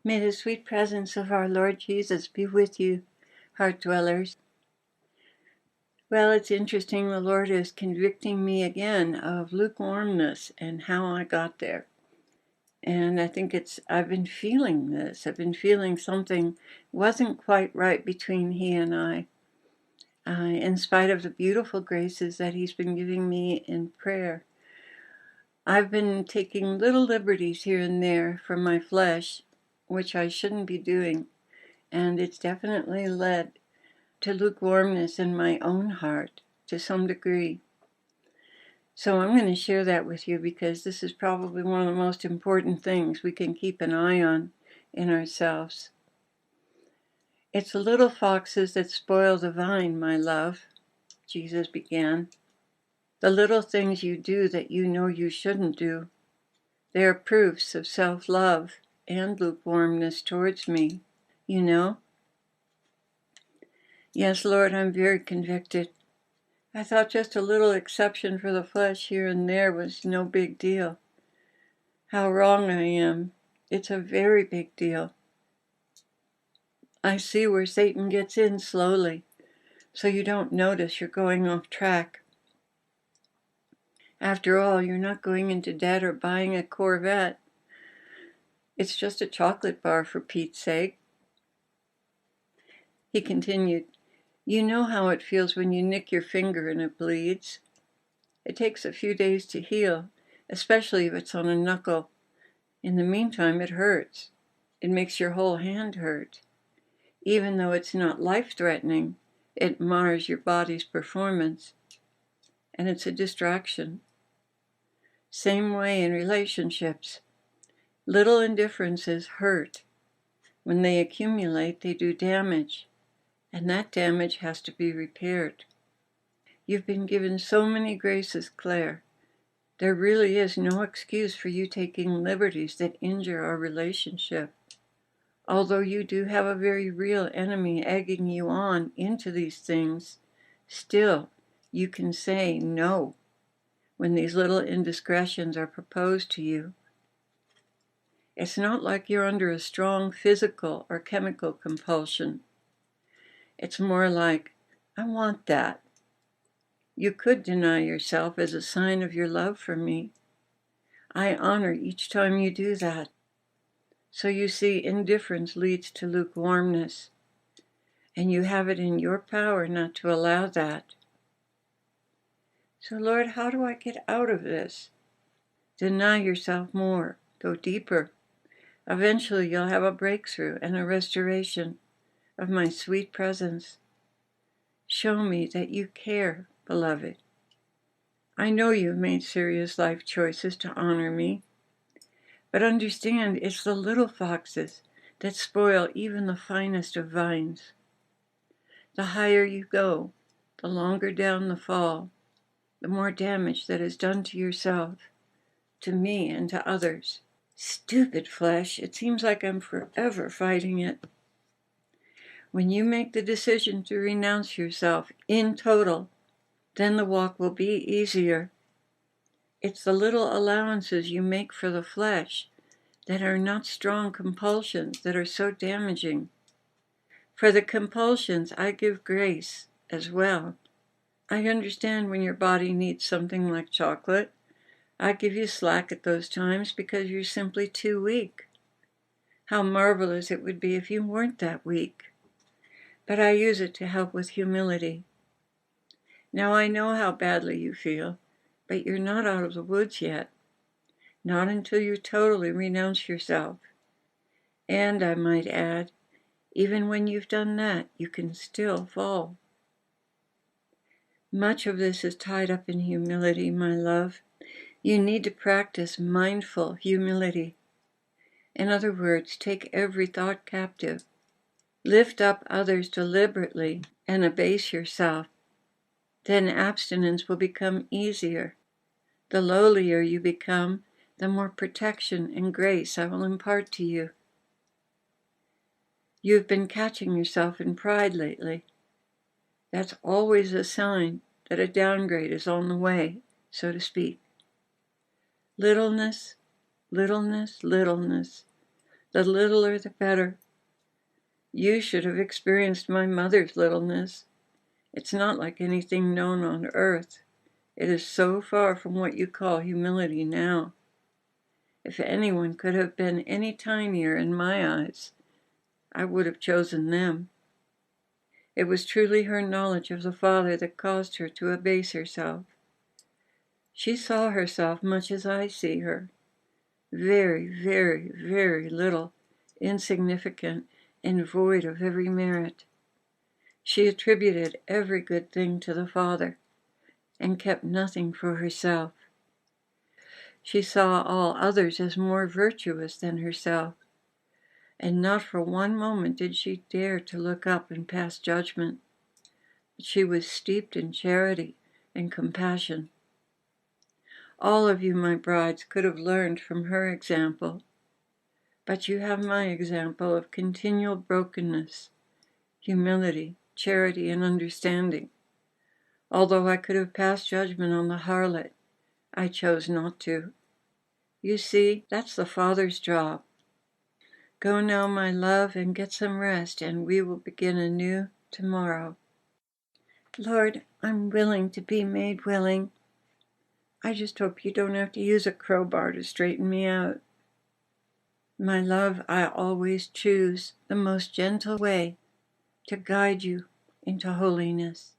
May the sweet presence of our Lord Jesus be with you, heart dwellers. Well, it's interesting. The Lord is convicting me again of lukewarmness and how I got there. And I think I've been feeling this. I've been feeling something wasn't quite right between He and I. In spite of the beautiful graces that He's been giving me in prayer, I've been taking little liberties here and there for my flesh, which I shouldn't be doing. And it's definitely led to lukewarmness in my own heart to some degree. So I'm going to share that with you because this is probably one of the most important things we can keep an eye on in ourselves. It's the little foxes that spoil the vine, my love, Jesus began. The little things you do that you know you shouldn't do. They are proofs of self-love and lukewarmness towards me, you know. Yes, Lord, I'm very convicted. I thought just a little exception for the flesh here and there was no big deal. How wrong I am. It's a very big deal. I see where Satan gets in slowly, so you don't notice you're going off track. After all, you're not going into debt or buying a Corvette. It's just a chocolate bar, for Pete's sake. He continued, you know how it feels when you nick your finger and it bleeds. It takes a few days to heal, especially if it's on a knuckle. In the meantime, it hurts. It makes your whole hand hurt. Even though it's not life-threatening, it mars your body's performance. And it's a distraction. Same way in relationships. Little indifferences hurt. When they accumulate, they do damage. And that damage has to be repaired. You've been given so many graces, Clare. There really is no excuse for you taking liberties that injure our relationship. Although you do have a very real enemy egging you on into these things, still you can say no when these little indiscretions are proposed to you. It's not like you're under a strong physical or chemical compulsion. It's more like, I want that. You could deny yourself as a sign of your love for me. I honor each time you do that. So you see, indifference leads to lukewarmness, and you have it in your power not to allow that. So Lord, how do I get out of this? Deny yourself more. Go deeper. Eventually you'll have a breakthrough and a restoration of my sweet presence. Show me that you care, beloved. I know you've made serious life choices to honor me, but understand it's the little foxes that spoil even the finest of vines. The higher you go, the longer down the fall, the more damage that is done to yourself, to me, and to others. Stupid flesh, it seems like I'm forever fighting it. When you make the decision to renounce yourself in total, then the walk will be easier. It's the little allowances you make for the flesh that are not strong compulsions that are so damaging. For the compulsions, I give grace as well. I understand when your body needs something like chocolate. I give you slack at those times because you're simply too weak. How marvelous it would be if you weren't that weak. But I use it to help with humility. Now I know how badly you feel, but you're not out of the woods yet. Not until you totally renounce yourself. And I might add, even when you've done that, you can still fall. Much of this is tied up in humility, my love. You need to practice mindful humility. In other words, take every thought captive. Lift up others deliberately and abase yourself. Then abstinence will become easier. The lowlier you become, the more protection and grace I will impart to you. You've been catching yourself in pride lately. That's always a sign that a downgrade is on the way, so to speak. Littleness, littleness, littleness. The littler the better. You should have experienced my mother's littleness. It's not like anything known on earth. It is so far from what you call humility now. If anyone could have been any tinier in my eyes, I would have chosen them. It was truly her knowledge of the Father that caused her to abase herself. She saw herself much as I see her, very, very, very little, insignificant, and void of every merit. She attributed every good thing to the Father, and kept nothing for herself. She saw all others as more virtuous than herself, and not for one moment did she dare to look up and pass judgment. She was steeped in charity and compassion. All of you, my brides, could have learned from her example, but you have my example of continual brokenness, humility, charity, and understanding. Although I could have passed judgment on the harlot, I chose not to. You see, that's the Father's job. Go now, my love, and get some rest, and we will begin anew tomorrow. Lord, I'm willing to be made willing. I just hope you don't have to use a crowbar to straighten me out. My love, I always choose the most gentle way to guide you into holiness.